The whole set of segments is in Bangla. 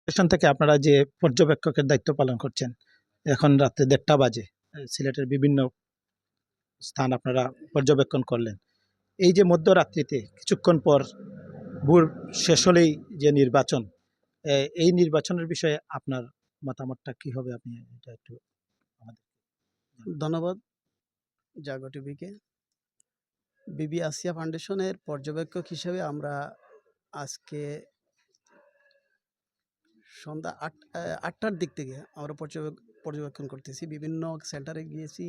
স্টেশন থেকে আপনারা যে পর্যবেক্ষকের দায়িত্ব পালন করছেন, এখন রাত্রে 1:30 বাজে, সিলেটের বিভিন্ন স্থান আপনারা পর্যবেক্ষণ করলেন। এই যে মধ্যরাত্রিতে কিছুক্ষণ পর ভোর শেষ হলেই যে নির্বাচন, এই নির্বাচনের বিষয়ে আপনার মতামতটা কি হবে? আপনি এটা একটু আমাদের জানান। ধন্যবাদ জাগো টিভিকে। বিবি আসিয়া ফাউন্ডেশনের পর্যবেক্ষক হিসেবে আমরা আজকে সন্ধ্যা 8টার দিক থেকে আমরা পর্যবেক্ষণ করতেছি। বিভিন্ন সেন্টারে গিয়েছি,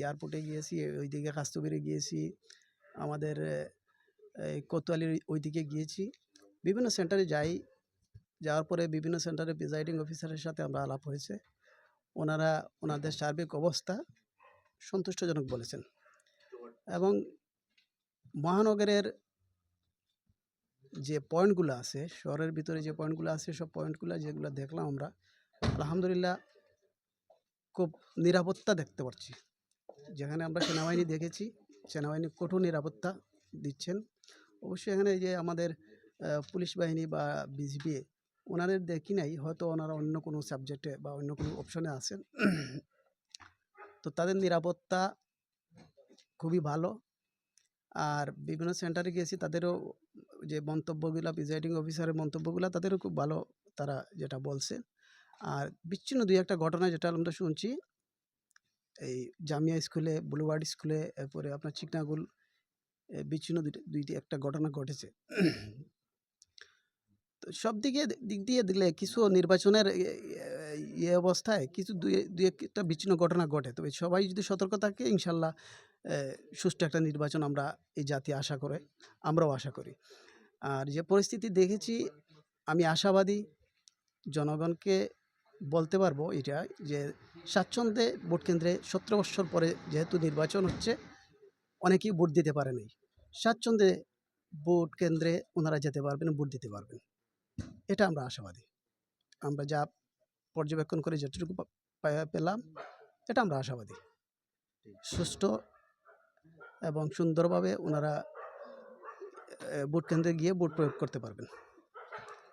এয়ারপোর্টে গিয়েছি, ওইদিকে কাস্তবিরে গিয়েছি, আমাদের এই কোতোয়ালির ওইদিকে গিয়েছি। বিভিন্ন সেন্টারে যাওয়ার পরে বিভিন্ন সেন্টারে প্রিজাইডিং অফিসারের সাথে আমরা আলাপ হয়েছে। ওনাদের সার্বিক অবস্থা সন্তুষ্টজনক বলেছেন এবং মহানগরের যে পয়েন্টগুলো আছে, শহরের ভিতরে যে পয়েন্টগুলো আছে, সব পয়েন্টগুলো যেগুলো দেখলাম আমরা, আলহামদুলিল্লাহ খুব নিরাপত্তা দেখতে পাচ্ছি। যেখানে আমরা সেনাবাহিনী দেখেছি, সেনাবাহিনী কঠোর নিরাপত্তা দিচ্ছেন। অবশ্যই এখানে যে আমাদের পুলিশ বাহিনী বা বিজিবি, ওনাদের দেখি নাই, হয়তো ওনারা অন্য কোনো সাবজেক্টে বা অন্য কোনো অপশনে আছেন। তো তাদের নিরাপত্তা খুবই ভালো। আর বিভিন্ন সেন্টারে গিয়েছি, তাদেরও যে মন্তব্যগুলো, প্রিজাইডিং অফিসারের মন্তব্যগুলো, তাদেরও খুব ভালো তারা যেটা বলছে। আর বিচ্ছিন্ন 2-1টা ঘটনা যেটা আমরা শুনছি, এই জামিয়া স্কুলে, বুলওয়ার্ড স্কুলে, এরপরে আপনার চিকনাগুল, বিচ্ছিন্ন দুইটি একটা ঘটনা ঘটেছে। তো সব দিক দিয়ে দিলে কিছু নির্বাচনের অবস্থায় কিছু দুই একটা বিচ্ছিন্ন ঘটনা ঘটে, তবে সবাই যদি সতর্ক থাকে, ইনশাল্লাহ সুষ্ঠু একটা নির্বাচন আমরা এই জাতি আশা করে, আমরাও আশা করি। আর যে পরিস্থিতি দেখেছি, আমি আশাবাদী। জনগণকে বলতে পারবো এটা যে স্বাচ্ছন্দ্যে ভোট কেন্দ্রে 17 বছর পরে যেহেতু নির্বাচন হচ্ছে, অনেকেই ভোট দিতে পারে নাই, স্বাচ্ছন্দ্যে ভোট কেন্দ্রে ওনারা যেতে পারবেন, ভোট দিতে পারবেন। এটা আমরা আশাবাদী। আমরা যা পর্যবেক্ষণ করে যেটুকু পেলাম, এটা আমরা আশাবাদী। সুষ্ঠু এবং সুন্দরভাবে ওনারা ভোট কেন্দ্রে গিয়ে ভোট প্রয়োগ করতে পারবেন।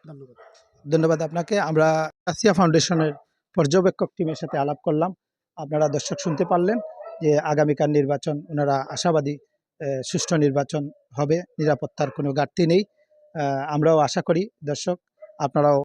ধন্যবাদ। ধন্যবাদ আপনাকে। আমরা আসিয়া ফাউন্ডেশনের পর্যবেক্ষক টিমের সাথে আলাপ করলাম। আপনারা দর্শক শুনতে পারলেন যে আগামীকাল নির্বাচন, ওনারা আশাবাদী সুষ্ঠু নির্বাচন হবে, নিরাপত্তার কোনো ঘাটতি নেই। আমরাও আশা করি, দর্শক আপনারাও